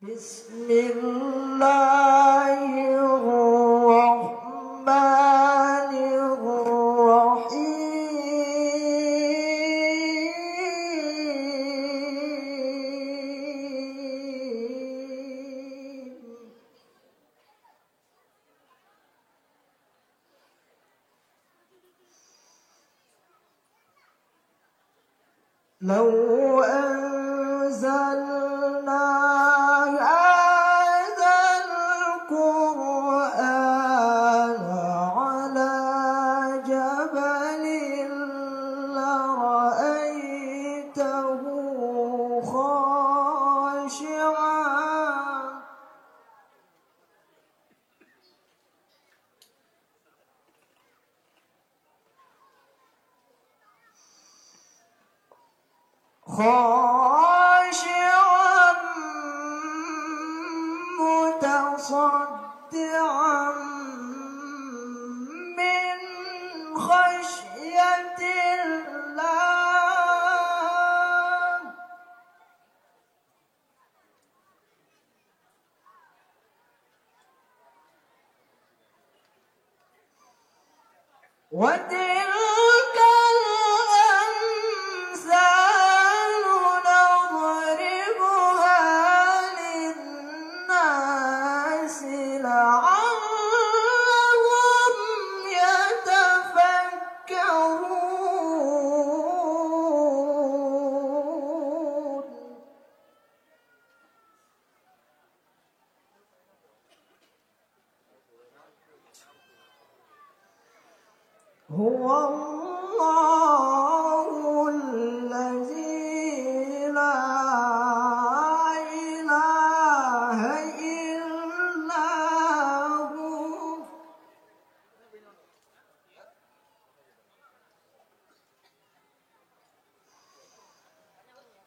بسم الله الرحمن الرحيم. لو أنزلنا هذا القرآن على جبل لرأيته خاشعا متصدعا من خشية الله. وتلك الأمثال نضربها للناس لعلهم يتفكرون. هو الله الذي لا إله إلا هو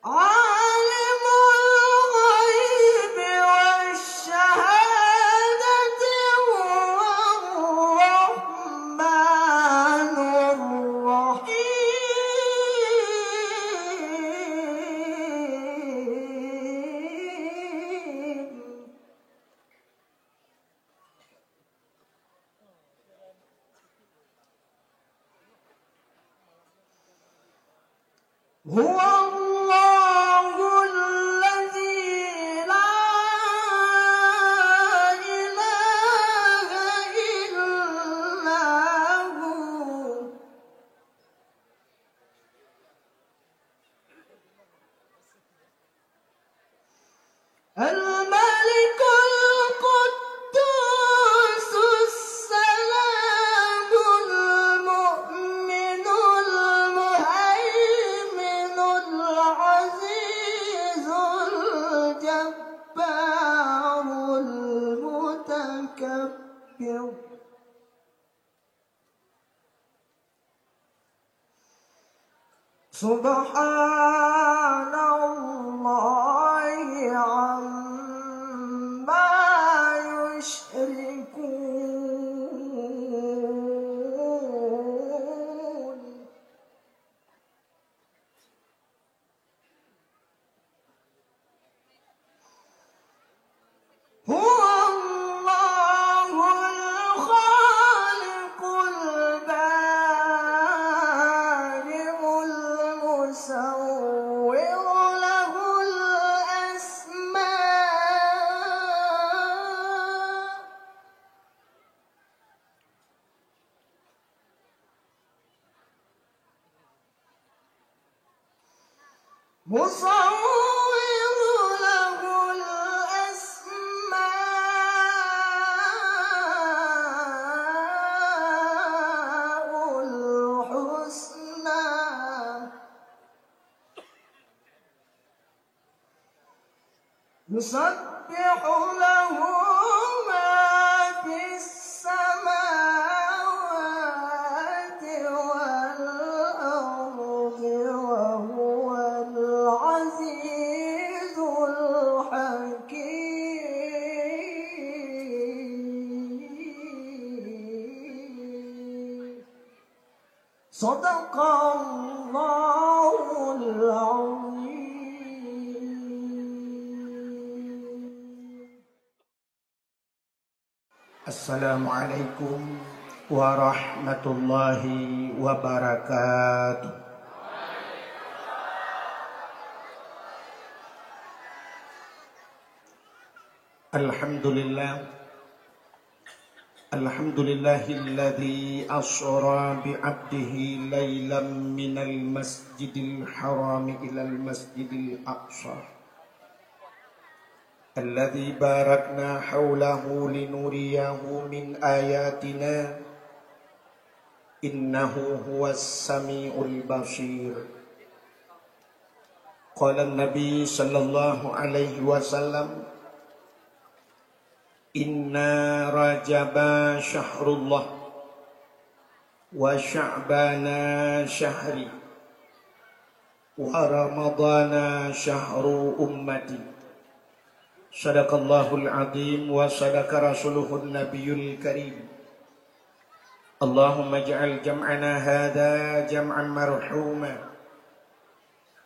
عالم الغيب والشهادة هو الرحمن الرحيم. هو الله الذي لا إله إلا هو الملك القدوس السلام المؤمن المهيمن العزيز الجبار المتكبر. سبحان الله عما يشركون. هو الله الخالق البارئ المصور له الأسماء مصور له الأسماء الحسنى. يسبح له ما في السماوات والأرض وهو العزيز الحكيم. صدق الله العظيم. Assalamualaikum warahmatullahi wabarakatuh. Alhamdulillah. Alhamdulillahilladzi asra bi'abdihi laylan minal masjidil harami ilal masjidil aqsa. الذي باركنا حوله لنريه من آياتنا إنه هو السميع البصير. قال النبي صلى الله عليه وسلم إن رجب شهر الله وشعبان شهري ورمضان شهر أمتي. Sadaqallahul azim wa sadaqa rasuluhun nabiyul karim. Allahumma ja'al jam'ana hadha jam'an marhuma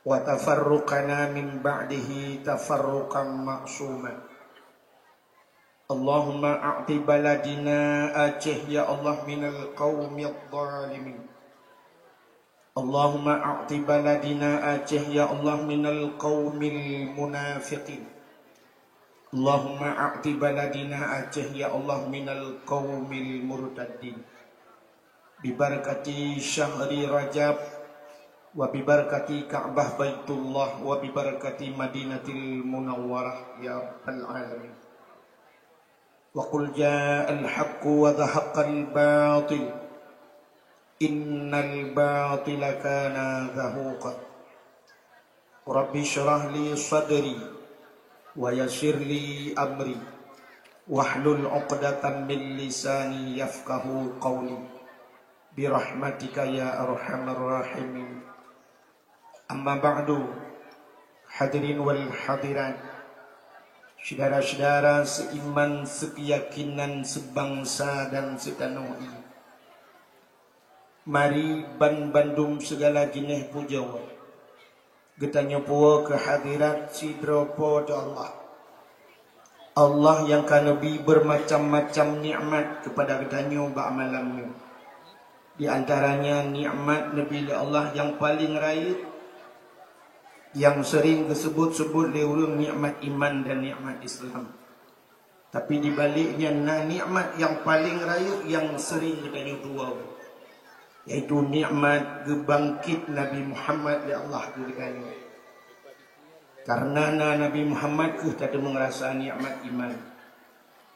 wa tafarruqana min ba'dihi tafarruqan ma'suma. Allahumma a'ti baladina Aceh ya Allah minal qawmi adh-dhalimin. Allahumma a'ti baladina Aceh ya Allah minal qawmil munafiqin. Allahumma a'ti baladina Aceh ya Allah minal qawmil murtaddin. Bibarakati syahri Rajab wa bibarakati Ka'bah Baitullah wa bibarakati Madinatil Munawwarah ya rabbal alamin. Wa qul ja'al haqqu wa dhahaqqal batil innal batila kana zahuqa. Rabbi shrah li sadri wa yassir li amri wahlul 'uqdatam min lisani yafqahu qawli birahmatika ya arhamar rahimin. Amma ba'du. Hadirin wal hadirat, saudara-saudara seiman, sekeyakinan, sebangsa dan setanah ini, mari Bandung segala jenis puja getanya puwa kehadirat sidropo Allah. Allah yang kanebi bermacam-macam nikmat kepada getanya bak malam ni. Di antaranya nikmat Nabi Allah yang paling raya, yang sering disebut-sebut leurung nikmat iman dan nikmat Islam. Tapi di baliknya nikmat yang paling raya yang sering getanya dua, yaitu nikmat gebangkit Nabi Muhammad ya Allah dikani. Karena Nabi Muhammad ke tak ada mengerasa nikmat iman.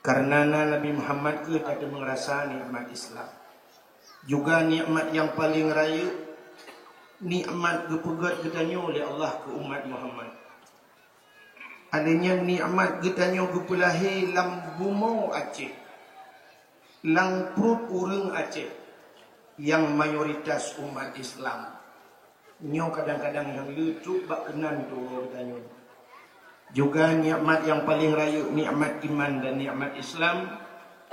Karena Nabi Muhammad ke tak ada mengerasa nikmat Islam. Juga nikmat yang paling raya, nikmat gepegat getanya oleh Allah ke umat Muhammad. Adanya nikmat getanya gepelahi lam bumau Aceh, lang perut urang Aceh, yang mayoritas umat Islam. Nyo kadang-kadang yang lucu bak kenan tu katanya. Juga nikmat yang paling raya, nikmat iman dan nikmat Islam.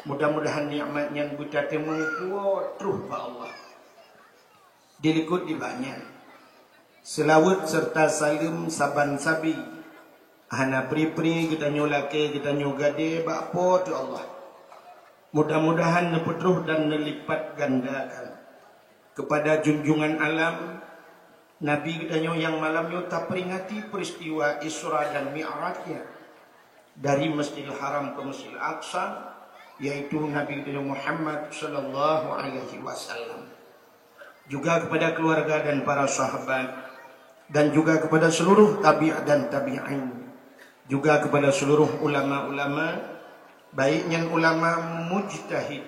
Mudah-mudahan nikmat yang kita temu kuat terus ba Allah. Dilikut di banyak. Selawat serta salim saban sabi. Hana pri-pri kita nyolake, kita nyogade bak apa tu Allah. Mudah-mudahan nepetruh dan nelipat gandakan kepada junjungan alam Nabi kitanya yang malamnya tak peringati peristiwa Isra dan Mi'rajnya dari Masjidil Haram ke Masjidil Aqsa, yaitu Nabi kitanya Muhammad sallallahu alaihi wasallam. Juga kepada keluarga dan para sahabat, dan juga kepada seluruh tabi' dan tabi'in, juga kepada seluruh ulama-ulama, baiknya ulama mujtahid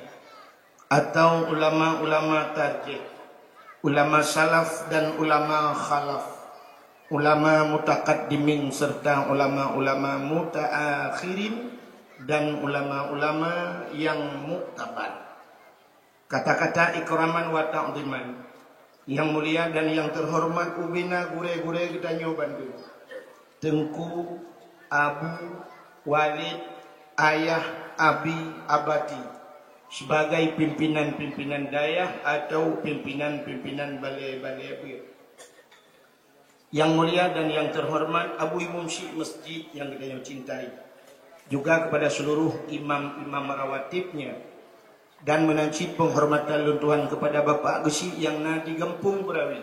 atau ulama-ulama tarjih, ulama salaf dan ulama khalaf, ulama mutaqaddimin serta ulama-ulama mutaakhirin dan ulama-ulama yang muktabar. Kata-kata ikraman wa ta'ziman yang mulia dan yang terhormat ubina gure-gure kita nyoban dulu. Tengku, Abu, Walid, Ayah, Abi, Abati sebagai pimpinan-pimpinan dayah atau pimpinan-pimpinan balai-balai. Yang mulia dan yang terhormat Abu Imam Syekh Masjid yang kita cintai, juga kepada seluruh imam-imam rawatibnya, dan menanci penghormatan luntuhan kepada Bapak Gesik yang nak digempung perawi,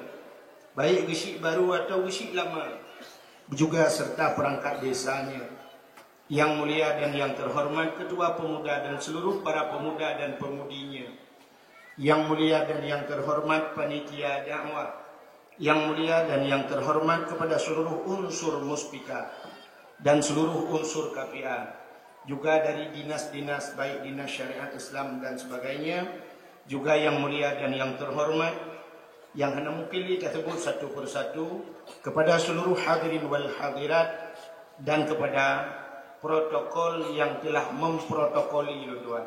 baik Gesik baru atau Gesik lama, juga serta perangkat desanya. Yang mulia dan yang terhormat Ketua Pemuda dan seluruh para pemuda dan pemudinya. Yang mulia dan yang terhormat panitia dakwah. Yang mulia dan yang terhormat kepada seluruh unsur muspika dan seluruh unsur KPA. Juga dari dinas-dinas, baik dinas syariat Islam dan sebagainya. Juga yang mulia dan yang terhormat, yang hendak mewakili tersebut satu persatu, kepada seluruh hadirin wal hadirat, dan kepada protokol yang telah memprotokoli tuan.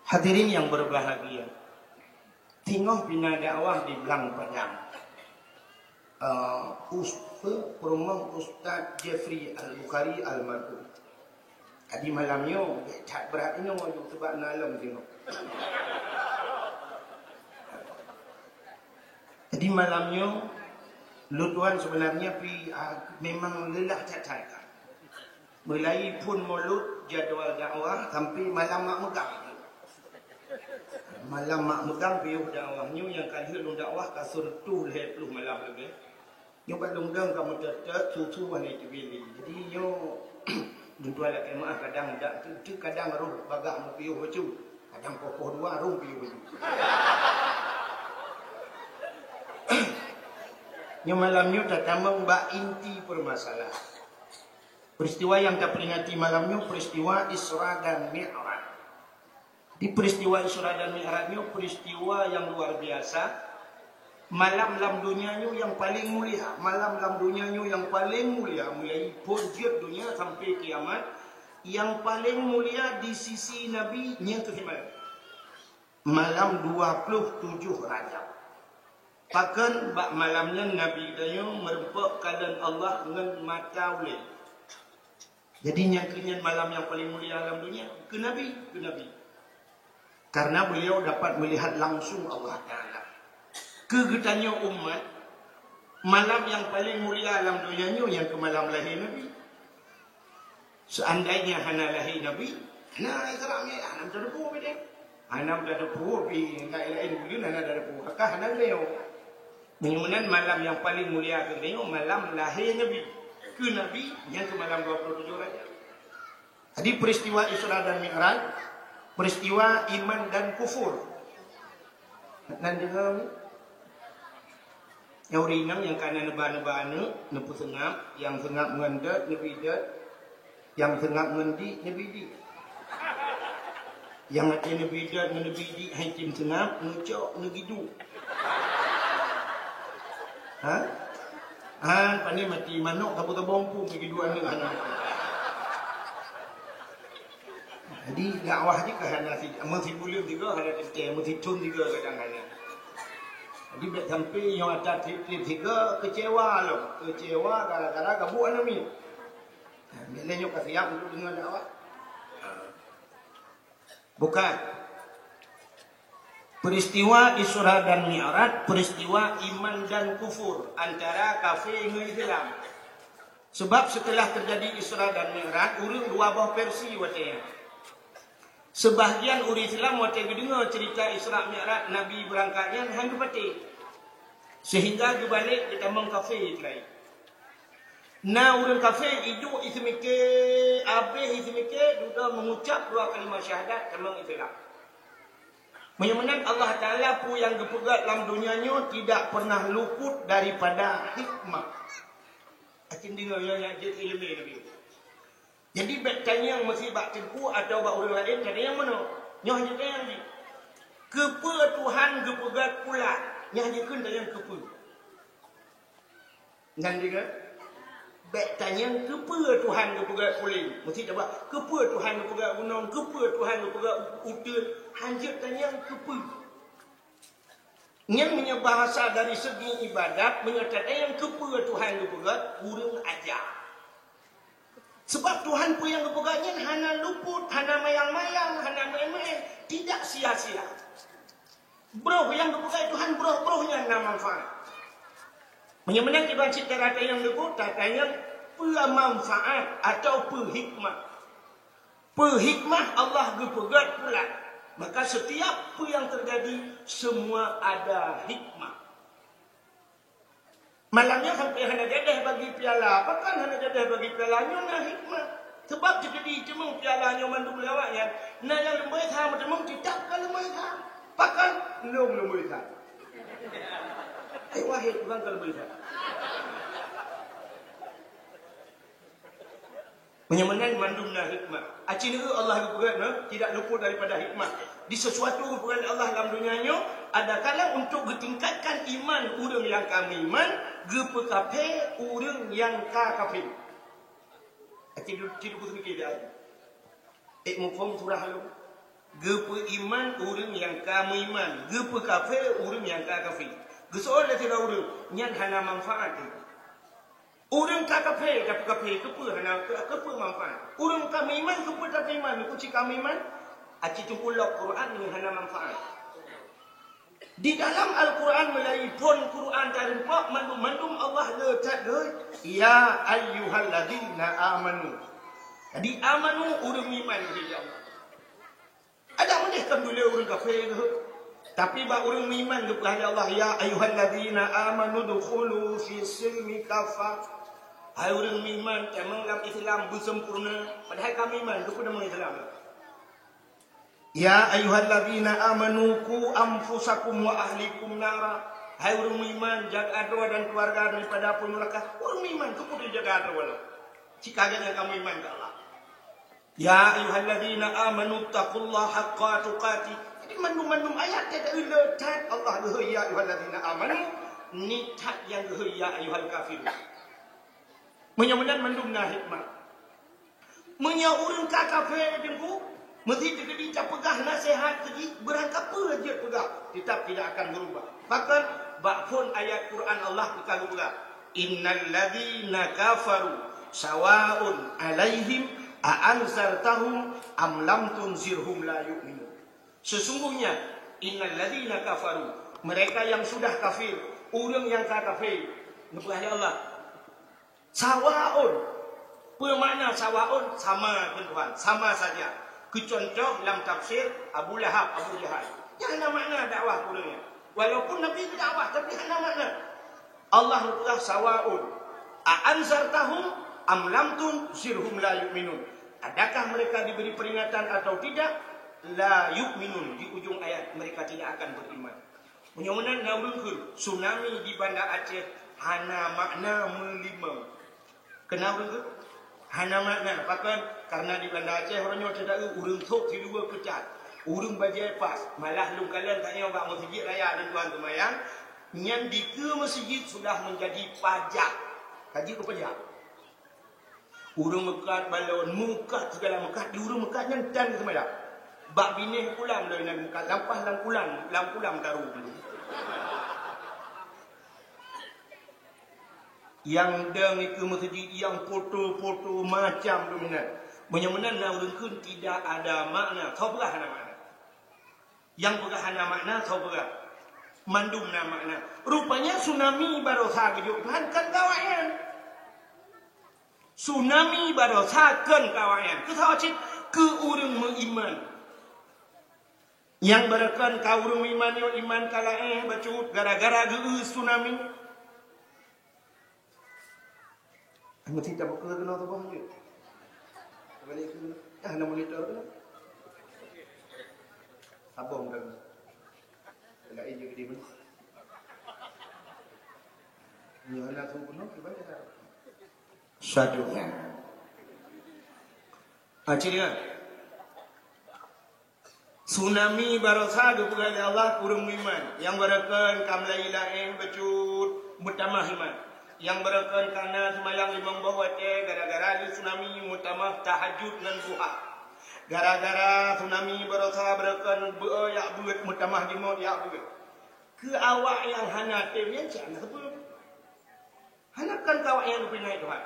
Hadirin yang berbahagia, tengok bina dakwah di Belang Padang. Perumah Ustaz Jeffrey Al-Bukhari almarhum. Tadi malamnya tak berat ini mau sebab nalam tengok. Jadi malamnya lu tuan sebenarnya memang lelah tak. Mulai pun mulut jadual dakwah sampai malam mak megang. Malam mak megang biuh dakwahnya yang kali lu dakwah kasur tu leh lu malam lebih. Yang belum deng kamu tetap susu mana itu beli. Jadi yo tuan lek maaf kadang dak tu kadang roh bagak mu biuh baju. Kadang popoh dua roh biuh baju. Yang malamnya tertamang mbak inti permasalahan. Peristiwa yang kita peringati malamnya peristiwa Isra dan Mi'raj. Di peristiwa Isra dan Mi'rajnya peristiwa yang luar biasa. Malam lam dunianya yang paling mulia. Malam lam dunianya yang paling mulia. Mulai purjit dunia sampai kiamat. Yang paling mulia di sisi Nabi nya tu malam 27 Rajab. Pakan bak malamnya Nabi daya merempak keadaan Allah dengan mata ulil. Jadi nyangkinya malam yang paling mulia dalam dunia ke Nabi. Karena beliau dapat melihat langsung Allah Ta'ala. Kegetanya umat, malam yang paling mulia dalam dunia yang ke malam lahir Nabi. Seandainya hana lahir Nabi, hana Isra'nya, hana terdepu beda. Hana terdepu, hana ilahin beliau, hana terdepu. Maka hana beliau. Menyemunan malam yang paling mulia ke beliau, malam lahir Nabi. Ke Nabi yang ke malam 27 Rajab. Jadi peristiwa Isra dan Mi'raj, peristiwa iman dan kufur. Dan juga yang rinang yang kana neba-nebana, nepu sengap, yang sengap mengendat, nebidat, yang sengap mengendi, nebidi. Yang hati nebidat, nebidi, haitim sengap, ngecok, negidu. Pandai mati manuk tak bompung bagi dua ni anak. Jadi dakwah ni kerana masih boleh juga ada kita masih tun juga kadang-kadang. Jadi bila sampai yang ada trip tiga kecewa loh, kecewa gara-gara kabut ni. Bila nyok kasiap dulu dengan dakwah. Bukan. Peristiwa Isra dan Mi'raj, peristiwa iman dan kufur antara kafir dengan Islam. Sebab setelah terjadi Isra dan Mi'raj, urang dua buah versi watanya. Sebahagian orang Islam watanya dengar cerita Isra Mi'raj Nabi berangkatnya hang pati. Sehingga dibalik kita mengkafir lain. Nah orang kafir hidup ismike, habis ismike sudah mengucap dua kalimah syahadat tentang Islam. Menyemenang Allah Ta'ala pun yang gepegat dalam dunianya tidak pernah luput daripada hikmah. Akin dengar yang jadi ilmu Nabi. Jadi bertanya yang mesti bak tengku atau bak orang lain, ada yang mana? Nyah jadi yang ni. Kepa Tuhan gepegat pula. Nyah jekan dan yang kepa. Dan juga bertanya kepa Tuhan gepegat puling. Mesti tak buat. Kepa Tuhan gepegat gunung. Kepa Tuhan gepegat utara. Hanjut tanya kepa. Yang punya bahasa dari segi ibadat menyatakan yang kepa Tuhan gepegat urang ajar. Sebab Tuhan pun yang gepegatnya hana luput, hana mayang-mayang, hana main-main, tidak sia-sia. Bro yang gepegat Tuhan bro-brohnya nak manfaat. Menyemenang ibadat tata yang luput, tata yang manfaat atau hikmah. Hikmah Allah gepegat pula. Maka setiap apa yang terjadi semua ada hikmah. Malamnya sampai hana jadah bagi piala. Apakah hana jadah bagi pialanya na hikmah? Sebab jadi cemung pialanya mandum lewat ya. Nah yang lembai tha macam tidak kan lembai tha. Pakan lembai tha. Wahid bukan kalau lembai tha. Menyamanan mandumna hikmah. Acina Allah berperan tidak luput daripada hikmah. Di sesuatu berperan Allah dalam dunianya ada kala untuk ditingkatkan iman orang yang kami iman, gepekape orang yang kafir. Acina tidak berfikir dah. Mufhum surah lu. Gepe iman orang yang kami iman, gepekape orang yang kafir. Gesoal tidak orang yang hana manfaat. Orang tak kafir, tapi kafir kepa manfaat. Orang kami iman, kepa tak iman. Kuci kami iman, aci tungkulak Quran yang hana manfaat. Di dalam Al-Quran melalui pun Quran tarimpak mandum Allah letak ya ayyuhalladzina amanu. Jadi amanu orang iman kepada Allah. Ada boleh kan dulu orang kafir ke? Tapi bak orang iman kepada Allah ya ayyuhalladzina amanu dukhulu fi silmi kafah. Hai orang iman memang dalam Islam bersempurna. Padahal kami iman kepada Islam. Ya ayyuhalladzina amanu qu anfusakum wa ahlikum nara. Hai orang iman jaga doa dan keluarga daripada api neraka. Orang iman kepada jaga doa. Jika yang kamu iman ke Allah. Ya ayyuhalladzina amanu taqullaha haqqa tuqatih. Jadi mandum ayat tidak letak Allah ya ayyuhalladzina amanu ni tak yang ya ayyuhal kafirun. Menyamanan mandumna hikmah. Orang kafir jengku mesti jadi pegah nasihat tadi berangkat apa aja pegah tetap tidak akan berubah. Bahkan bakpun ayat Quran Allah akan berubah. Innal ladzina kafaru sawaun alaihim a'anzartahum am lam tunzirhum la yu'minun. Sesungguhnya innal ladzina kafaru, mereka yang sudah kafir, orang yang kafir kepada Allah. Sawaun. Bermakna sawaun sama tuan, sama saja. Kecontoh dalam tafsir Abu Lahab, Abu Jahal. Yang ada makna dakwah pulangnya. Walaupun Nabi dakwah tapi ada makna. Allah berkata sawaun. A'anzartahum am lam tunzirhum la yu'minun. Adakah mereka diberi peringatan atau tidak? La yu'minun. Di ujung ayat mereka tidak akan beriman. Menyamanan naurun tsunami di Banda Aceh hana makna melimau. Kenapa itu? Hana makna. Bahkan karena di Banda Aceh orangnya tidak urung tok di luar kecat. Urung bajai pas. Malah lu kalian tak yang buat masjid raya dan tuan temayang. Yang di ke masjid sudah menjadi pajak. Kaji ke pajak. Urung mekat balon. Mukat segala mekat. Di urung mekat nyantan ke semayang. Bak binih pulang dari nak mekat. Lampah lampulang taruh dulu. Yang deng itu masjid yang foto-foto macam dominan. Menyamanan naurun tidak ada makna. Tahu berah hana makna. Yang berah hana makna tahu berah. Mandum na makna. Rupanya tsunami barosa kejutan kan kawayan. Tsunami barosa kan kawayan. Ketawa cik ke urang mengiman. Yang berakan kau urang mengiman yo iman kala bacut gara-gara geus tsunami. Kamu tidak buka kena tu bang je. Balik ke mana monitor tu? Abang kan. Enggak ini gede pun. Ni anak tu pun ke balik dah. Satu. Akhirnya tsunami barosa kepada Allah kurang iman. Yang berakan kamlai lain bacut mutamah iman. Yang berakan karena semayang imam bawa gara-gara di tsunami mutamah tahajud dan duha. Gara-gara tsunami berosa berakan ya buat mutamah di maut ya buat. Ke awak yang hana temnya jangan sebelum. Hanakan kawak yang dipinai Tuhan.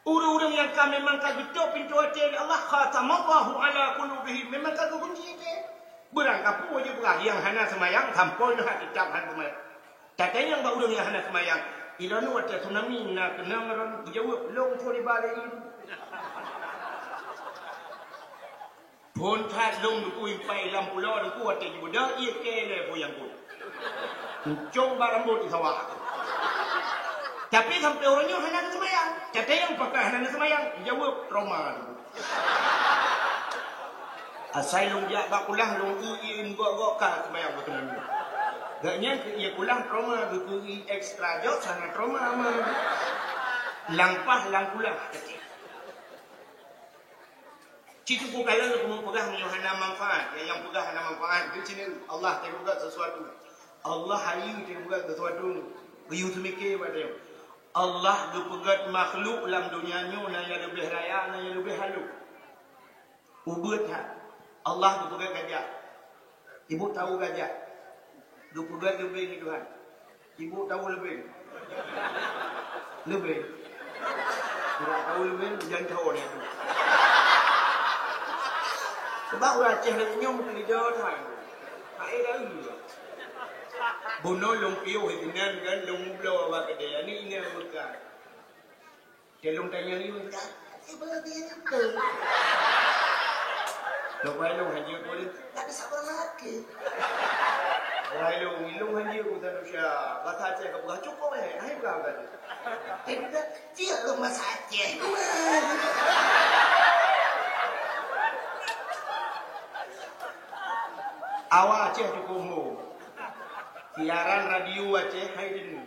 Orang-orang yang kami memang kagetok pintu hati Allah khatamallahu ala qulubihim memang kagak kunci ke. Berangkat pun je berang yang hana semayang tampoi nak tetap hana semayang. Takkan yang orang yang hana semayang Ilan nu wata tsunami na kenang ron jawab long thori balain. Pon that long du kuin pai lam pulau du ku wata juda ia kele boyang ku. Cong barambut isawa. Tapi sampai orangnya hanya semayang. Kata yang pakai hanya semayang jawab Roma tu. Asai long jak bakulah long uin gok ka semayang betul ni. Gaknya ia pulang trauma berkuri ekstra job sangat trauma amal. Langpah langkulah. Citu pun kalau kamu pegang hana manfaat, yang pegang hana manfaat di sini Allah tak buat sesuatu. Allah hayu tak buat sesuatu. Riu semikir pada Allah berpegat makhluk dalam dunia ni na yang lebih raya, na yang lebih halus. Ubud Allah berpegat gajah. Ibu tahu gajah. 22 lebih ni Tuhan. Ibu tahu lebih. Lebih. Tidak tahu lebih, jangan tahu ni. Sebab orang Aceh lagi nyom ke lidah Tuhan. Tak ada lagi. Bono long piu hidunan kan, long mublo awak kedai. Ini yang bukan. Dia long tanya ni pun tak. Sebab dia tak. Lepas long haji boleh. Tak bisa berlaki. Wahai ilung hanya aku tak usah kata Aceh kau bukan cukup hai bukan kata. Kita dia rumah Aceh. Awak Aceh cukup mu. Siaran radio Aceh hai dulu.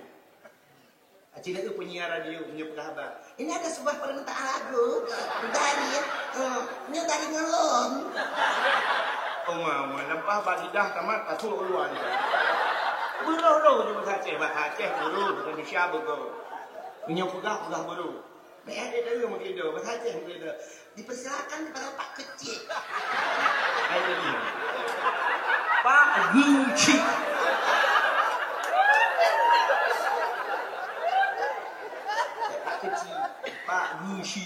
Aceh itu penyiar radio punya penghabar. Ini ada sebuah permintaan lagu dari dari ngelon. Oh mama, nampak bagi dah tamat tak suruh keluar ni. Buru je bahasa Aceh buru, bukan Indonesia bego. Punya pegah buru. Baik ada dulu mungkin dia bahasa Aceh mungkin dia. Dipersilakan kepada Pak Kecil. Ada ni. Pak Guci. Pak Kecil, Pak Guci.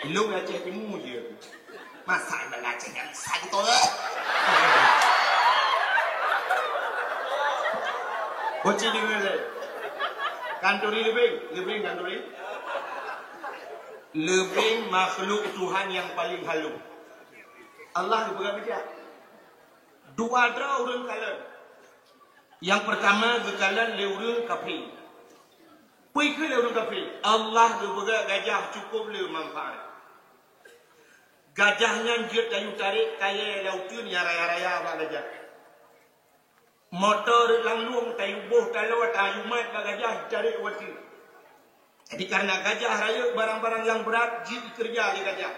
Ilmu Aceh Timur je. Masa yang Aceh yang santul. Bocil di mana? Kanturi lebih kanturi. Lebih makhluk Tuhan yang paling halus. Allah juga bijak. Dua dra urang kalan. Yang pertama gekalan le urang kafir. Pui ke le urang kafir. Allah juga gajah cukup le manfaat. Gajahnya dia kayu tarik kaya lautun ya raya-raya apa gajah. Motor langlung kayu boh kalau tayu mat gajah tarik wati. Jadi karena gajah raya barang-barang yang berat jid kerja di gajah.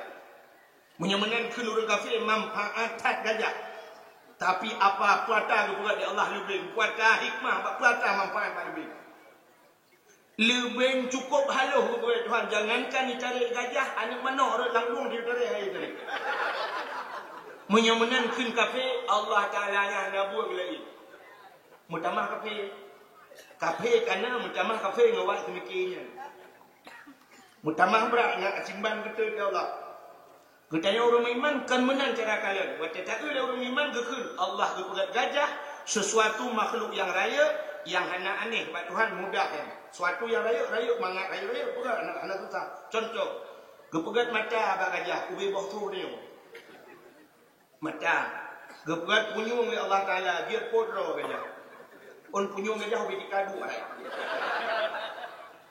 Menyamakan kelurang kafir manfaat gajah. Tapi apa puata kepada Allah lebih puata hikmah puata manfaat lebih. Lebih cukup halus kepada Tuhan. Jangankan ditarik gajah, anak mana orang langlung ditarik air tarik. Menyamakan kafe Allah Taala yang nabuh lagi. Mutamah kafe karena mutamah kafe ngawat semikirnya. Mutamah berat nak simban kita ke Allah. Katanya orang iman kan menang cara kalian. Waktu tak ada orang iman kekal. Allah kepada gajah sesuatu makhluk yang raya yang anak aneh buat Tuhan mudah kan. Suatu yang raya mangat raya pula anak susah. Contoh, kepegat mata abang gajah, ubi boh tu dia. Mata, kepegat punyung oleh Allah Taala, dia podro gajah. On punyung gajah ubi dikadu ayat.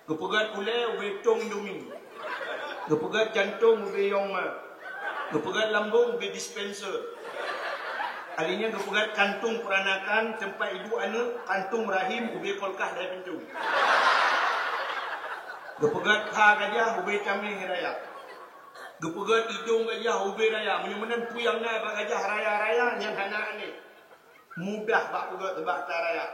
Kepegat ule ubi tong dumi. Kepegat jantung ubi yongma. Kepegat lambung ubi dispenser. Alinya kepegat kantung peranakan tempat ibu anak, kantung rahim ubi kolkah dari pintu. Gepegat ha gajah ubi camih raya. Gepegat hidung gajah ubi raya. Menyamanan puyang na bak gajah raya-raya yang hana ni. Mudah bak pegat tebak raya.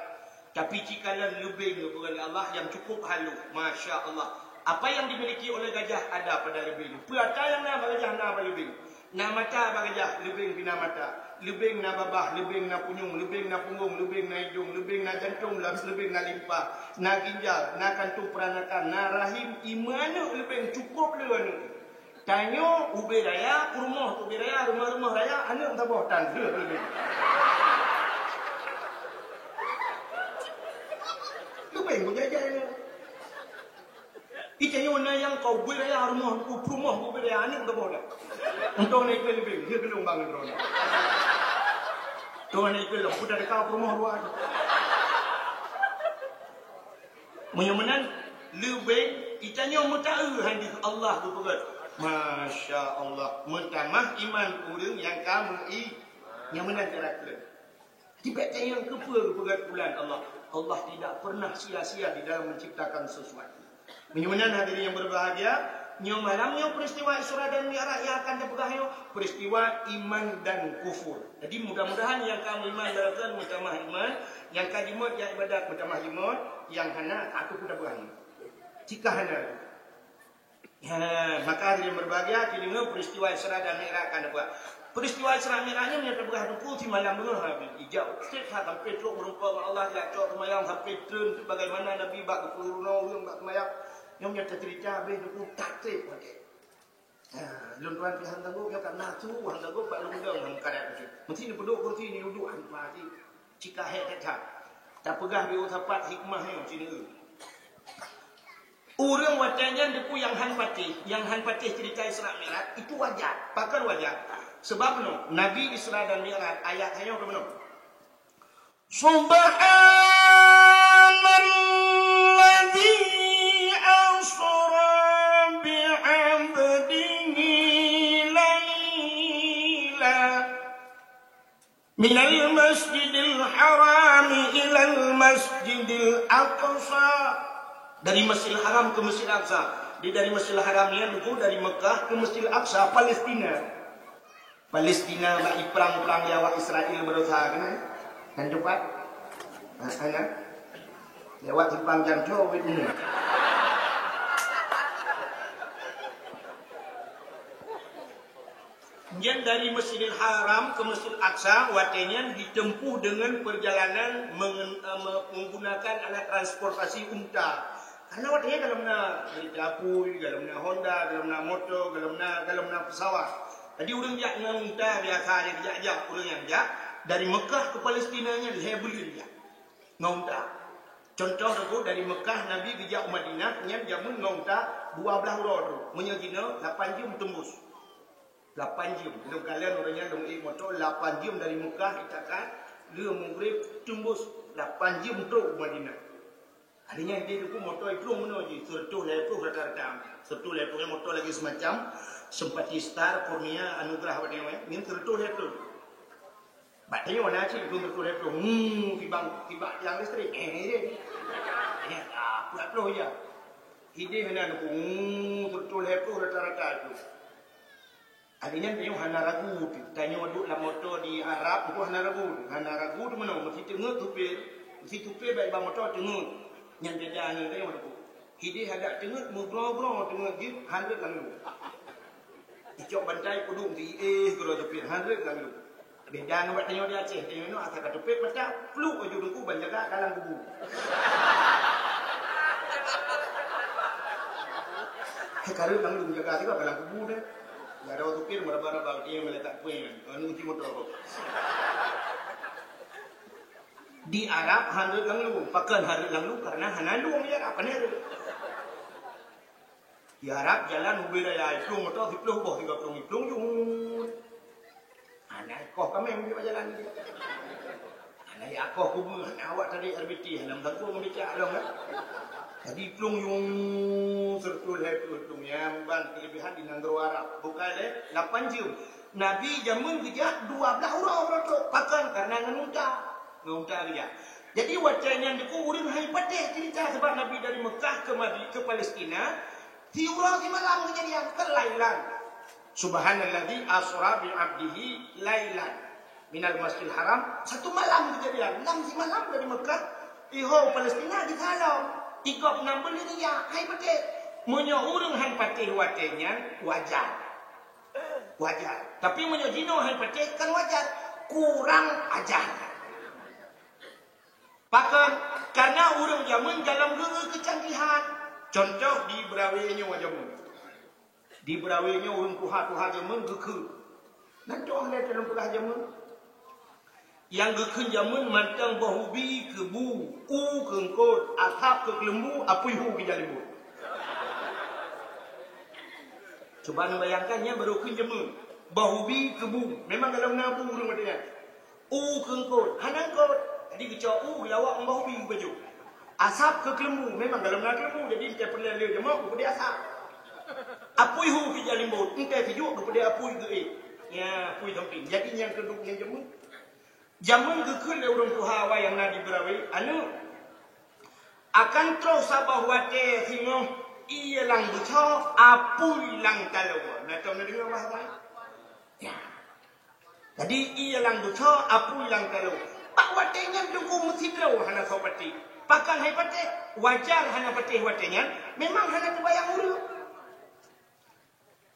Tapi cikalan lebih kepada Allah yang cukup halus. Masya Allah. Apa yang dimiliki oleh gajah ada pada lebih. Puata yang na bak gajah na lebih. Na mata bak gajah lebih bina mata. Lebih na babah, lebih na punyung, lebih na punggung, lebih na hidung, lebih na jantung, lebih na limpa, na ginjal, na kantung peranakan, na rahim, imanu lebih cukup lebih. Tanya ubi raya, rumah ubi raya, rumah-rumah raya, anak tak bawa tanda lebih. Lebih Beng ko jajai ni. Itanya mana yang kau beraya rumah ku beraya ni untuk bola. Untuk naik lebih, dia belum bangun drone. Tuan naik belum, sudah dekat rumah luar. Menyemenan lebih, itanya muta'u hadis Allah tu pegat. Masya Allah, mentamah iman orang yang kamu yang menang karakter. Tiba-tiba yang kepegat bulan Allah. Allah tidak pernah sia-sia di dalam menciptakan sesuatu. Menyemenan hadirin yang berbahagia, malamnya peristiwa Isra dan Mi'raj yang akan dipegang peristiwa iman dan kufur. Jadi mudah-mudahan yang kamu iman dan mutamah iman, yang kajimut yang ibadat mutamah iman, yang hana aku pun pegang. Jika hana, maka hadirin berbahagia, kini peristiwa Isra dan Mi'raj akan dipegang. Peristiwa Isra Mi'rajnya yang terbelah duku di malam dulu habis hijau. Setiap sampai tu merupakan Allah yang cok semayang sampai turun bagaimana Nabi bak kepuluh orang bak semayang yang punya cerita habis duku tak trip pakai. Lun tuan pihak tangguh yang kat natu hang tangguh bak lundang hang kadat tu. Mesti ni duduk kursi ni duduk hang mati. Jika het tak pegah dia sapat hikmah yang sini. Orang wajannya deku yang han patih cerita Isra Mi'raj itu wajar, bahkan wajar. Sebab no, Nabi Isra dan Mi'raj ayat hanya ke mana? Subhanalladzi asra bi'abdihi layla minal masjidil haram ilal masjidil aqsa. Dari Masjidil Haram ke Masjidil Aqsa. Dari Masjidil Haram ni dari Mekah ke Masjidil Aqsa, Palestina. Palestina bagi perang-perang Yawak Israel berusaha kan? Dan cepat. Ana. Lewat Jepang jam jauh ini. Kemudian dari Masjidil Haram ke Masjidil Aqsa, watenya ditempuh dengan perjalanan menggunakan alat transportasi unta. Karena watenya dalamnya Japui, dalamnya Honda, dalamnya motor, dalamnya pesawat. Jadi orang jak dengan unta biasa aja dijak orang yang jak dari Mekah ke Palestina nya dihebulin dia. Ngonta. Contoh aku dari Mekah Nabi bijak Madinah nya jamun ngonta 12 rodo. Menyagina 8 jam tembus. 8 jam. Kalau kalian orangnya dong motor 8 jam dari Mekah itakan dia Maghrib tembus 8 jam untuk Madinah. Hadinya dia tu motor itu mana je sertuh lepuh rata-rata. Sertuh lepuhnya motor lagi semacam Sempati Star Kurnia Anugerah apa dia ni sertuh lepuh. Batanya mana sih tu sertuh lepuh. Tiba yang listrik. Dia. Ya, pula ya. Ide hena tu sertuh lepuh rata-rata tu. Hadinya dia hana ragu. Tanya duduk dalam motor di Arab tu hana ragu. Hana ragu tu mana mesti tengok tupir. Mesti tupir baik bang motor tengok. Yang beda ni dia mana tu. Hidi hadap tengok mugrong-grong tengok git 100 lalu. Icok bantai kudung di kalau tupir 100 lalu. Beda nak buat tengok dia Aceh. Tengok ni asal kat tupir macam peluk baju dengku banjaga dalam kubu. Kalau lalu menjaga juga dalam kubu dia. Enggak ada tupir marah-marah dia meletak puing. Anu uji motor apa. Di Arab 100 langlu, pakai 100 langlu karena hanalu ya apa ni? Di Arab jalan ubir raya itu motor 10 boh 30 hitung jun. Anak kau kami ambil jalan ni. Anak aku kubu awak tadi RBT dalam satu membaca dong kan. Jadi plung yung sertul hitung yang ban kelebihan di negara Arab. Bukan 8 jam. Nabi jamun kerja 12 orang tu pakai karena ngenunta. Ngonta dia. Jadi wacanya deku urang hai patih cerita sebab Nabi dari Mekah ke Palestina, tiura di malam kejadian kelailan. Subhanalladzi asra bi 'abdihi lailan minal Masjidil Haram, satu malam kejadian, 6 malam dari Mekah iho Palestina di halau. 36 bulan dia hai patih. Munyo urang hai patih wacanya wajar. Wajar. Tapi munyo jino hai patih kan wajar, kurang ajar. Bahkan karena orang zaman dalam gera kecanggihan. Contoh di berawainya wajamun. Di berawainya orang tuha-tuha zaman geka. Nanti orang lihat dalam tuha zaman. Yang gekun jamun mantang bahubi ke bu, u ke engkot, atap ke lembu, apui hu ke jalimbu. Coba anda bayangkannya baru kun jamun. Bahubi ke bu, memang dalam nabu rumah dia. U ke engkot, hanang kot. Jadi kecoa u lawak bahubi ke baju. Asap ke lembu, memang dalam nabu jadi kita pernah dia jemuk kepada asap. Apui hu ke jalimbu, engkau kejuk kepada apui ke ya, apui tamping. Jadi yang kedua yang jamun. Jamun gekul le urang tuha wa yang nadi berawi anu akan terus sabah wate singo iya lang buco apui lang kalau na tahu na dengar bahasa ya jadi iya lang buco apui lang kalau pak watenya dungku mesti bro hana sobati pakan hai pate wajar hana pate watenya memang hana kebayang uru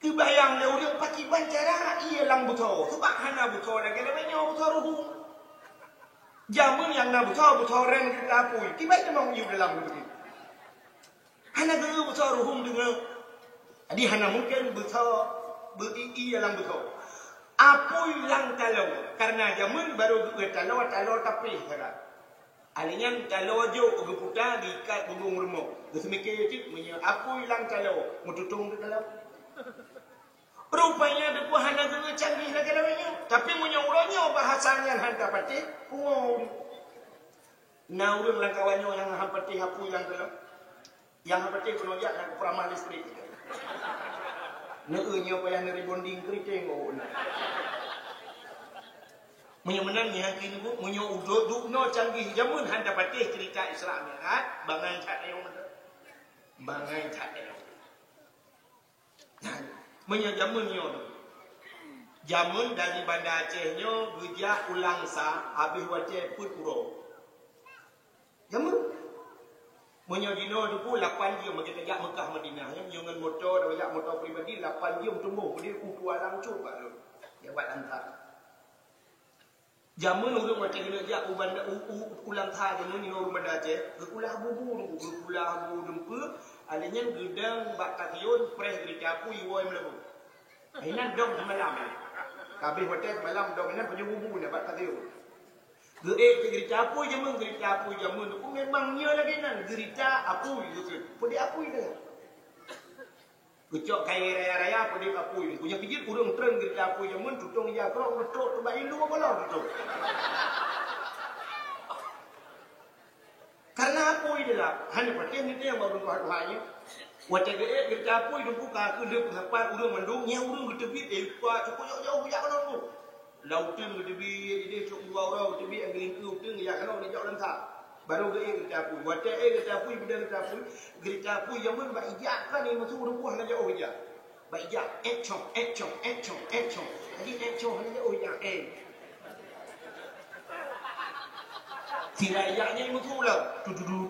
kebayang le uru paki bancara iya lang buco sebab hana buco lagi namanya buco ruhu. Jamun yang nak buta reng kita apui. Tiba dia mau hidup dalam begini. Hana dulu buta ruhum dengar. Jadi hana mungkin buta beri dalam buta. Apui lang talau. Karena jamun baru talau tapi sekarang. Alinya talau jo geputa diikat bungung rumah. Kesemikir itu punya apui lang talau. Mututung tu talau. Rupanya ada hana dulu canggih lagi namanya. Tapi menyuruhnya bahasanya hantar pati. Nah urang langkawannya yang hampati hapu yang dalam. Yang hampati penojak nak peramal listrik. Neunya payah neri bonding keriting. Menyemenang yang kini bu. Menyuruh no canggih jamun hantar pati cerita Islam. Bangai tak yang mana. Bangai tak yang. Menyajamunnya jamun dari Banda Acehnya gejah ulang sa habis wace put puro jamun menyajino duku 8 jam kita jak Mekah Madinah yang dengan motor dak motor pribadi 8 jam tumbuh dia kutu alang coba lu dia buat antar jamun urang wace kena jak ubanda ulang sa jamun ni urang Banda Aceh gekulah bubu gekulah bubu dempe alanya gedang bak takion preh gerita apu iwoi melebu ainan dong malam kabeh hotel malam dong ainan punya bubu nak bak takion gerita apu jamun tu memangnya lagi nan gerita apu gitu pudi apu itu kucok kaya raya pudi apu punya pijit urang tren gerita apu jamun tutong ya kro betok tu bai lu bolong tu karena apa itu lah, hanya perhatian itu yang baru tuhan-tuhannya. Wajah dia kita apa itu buka ke dia pengapat urang mendungnya urang ketebit kuat cukup jauh-jauh bijak kalau tu. Lautin ketebit dia cukup dua orang ketebit yang gelingku tu ya kalau dia jauh lengkap. Baru dia kita apa. Wajah kita apa benda kita apa yang mun bak ijak kan ni masuk urang buah nak jauh ijak. Bak ijak etchong. Jadi etchong hanya jauh ijak Tirayaknya yang betul lah. Tududu.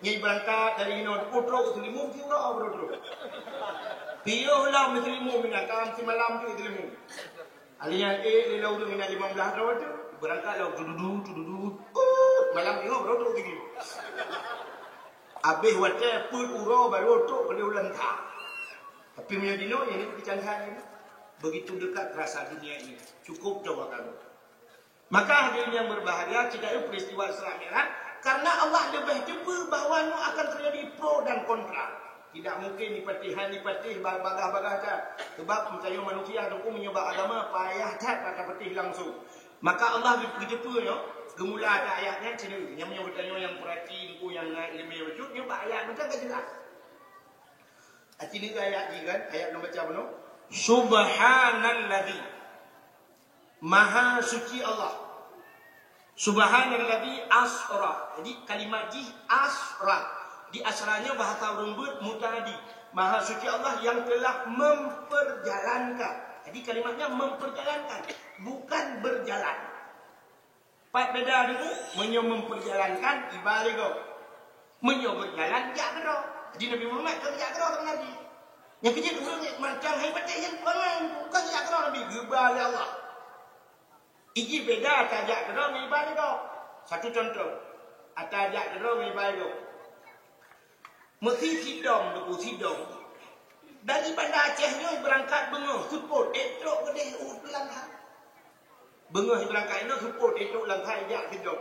Nyai berangkat dari Inon Putro ke Selimum, Tiura bro. Piyuh lah Selimum minakam si malam tu Selimum. Alian lelau tu minat 15 tahun tu. Berangkat lah tududu. Malam tengok bro tu gini. Habis wadah put uro baru tu boleh ulang tak. Tapi punya dino yang ini kecanggahan ini. Begitu dekat rasa dunia ini. Cukup coba kamu. Maka hadirin yang berbahagia, kita itu peristiwa Isra Mi'raj karena Allah lebih jumpa bahawa akan terjadi pro dan kontra. Tidak mungkin dipatih bagah-bagah tak. Sebab percaya manusia itu menyoba agama payah tak kata patih langsung. Maka Allah berjumpa gemula ada ayatnya sini yang menyebutnya yang perhati itu yang ilmu wujud dia ayat macam tak jelas. Ini ayat ni kan ayat nombor berapa no? Subhanalladzi Maha suci Allah. Subhanalladzi asra. Jadi kalimat ji asra. Di asranya bahasa lembut mutadi. Maha suci Allah yang telah memperjalankan. Jadi kalimatnya memperjalankan, bukan berjalan. Pak beda dulu menyo memperjalankan ibalik kau. Menyo berjalan jak kero. Jadi Nabi Muhammad kan jak kero dengan Nabi. Yang kecil orang macam hebat yang bukan jak kero Nabi gebal Allah. Iki beda tajak kero dengan ibalik kau. Satu contoh. Atajak kero dengan ibalik kau. Mesti sidong tu sidong. Dari Bandar Acehnya berangkat bengah seput etok ke dia ulang hang. Bengah berangkat itu seput etok lang hai jak kedok.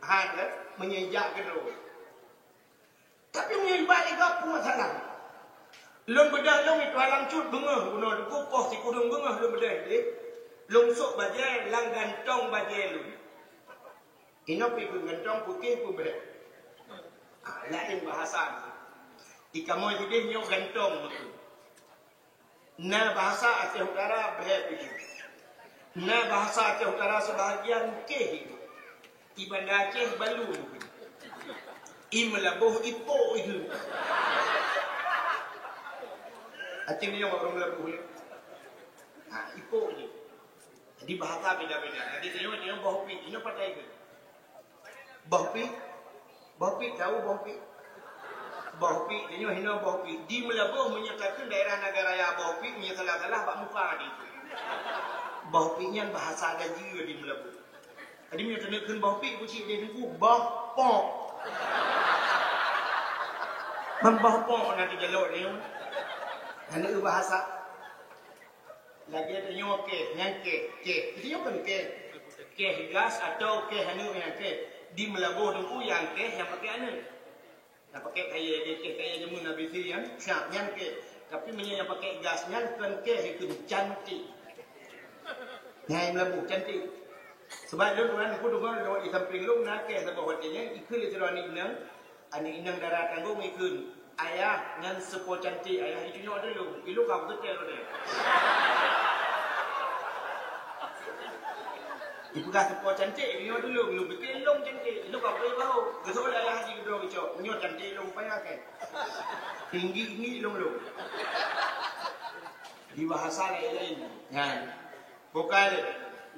Ada menyejak kedok. Tapi menyejak balik apa masalah? Long bedah long itu halang cut bengah guna kupoh si kudung bengah long bedah dia. Long sok bajai lang gantong bajai lu. Ino pi gantong putih pu bedah. Lain bahasa. Ikamoy dia nyo gantong betul. Na bahasa Aceh Utara begitu. Na bahasa Aceh Utara sebahagian ke itu. Iban Aceh balu. Imlabuh ipo itu. Aceh ni orang melabuh ni. Ipo ni. Jadi bahasa beda-beda. Jadi dia bahpi, ini pakai ke? Bahpi tahu bahpi? Bahpi, dia hina bahpi. Di Melabuh menyatakan daerah negara ya bahpi menyatakan bak muka di. Bahpinya bahasa gaji di Melabuh. Jadi menyatakan bahpi kucing dia tunggu bahpok. Membahpok nanti jalur dia. Hanya bahasa. Lagi ada nyawa ke, yang ke. Dia bukan ke. Ke gas atau ke hanya yang ke. Di Melabuh tunggu yang ke yang pakai anu. Yang pakai kaya jamun Nabi Sirian, syak yang ke. Tapi yang pakai gasnya kan ke itu cantik. Yang Melabuh cantik. Sebab lu orang aku dengar di samping lu nak ke sebab hatinya ikut itu ani inang darah tanggung ikut. Ayah ngan sepo cantik ayah itu nyo dulu. Ilu kau betul dia. Ibu dah sepo cantik nyo dulu. Lu bikin long cantik. Ilu kau boleh tahu. Gesok ayah haji kedua kicau. Nyo cantik long payah kan. Tinggi long. Di bahasa lain. Kan. Bukan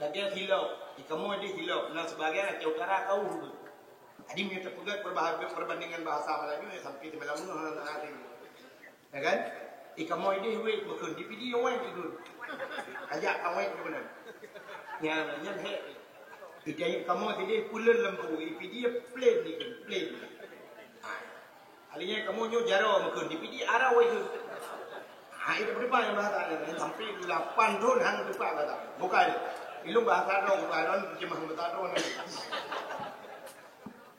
lagi hilau. Kamu ada hilau. Nah sebagian Aceh Utara kau. Jadi minta pegat perbandingan bahasa Melayu sampai di Melayu nanti. Ya kan? Kamu ada wait bukan di video wait itu. Ajak kamu itu benar. Yang he. Jadi kamu tadi pulen lembu video plain ni kan plain. Alinya kamu nyu jaro bukan di video arah wait itu. Itu berapa yang bahasa sampai 8 tahun hang berapa bahasa. Bukan. Ilmu bahasa dong bukan cuma bahasa dong.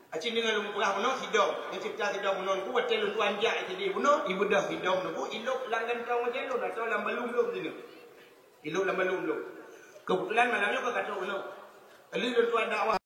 Acing dengan lu pernah menang hidung. Ni cipta hidung menang ku betul lu tuan jak jadi bunuh ibu dah hidung nu ilok langgan kau macam lu dah tahu lambalum belum sini. Ilok lambalum belum. Kebetulan malamnya kau kata bunuh. Lu tuan dakwah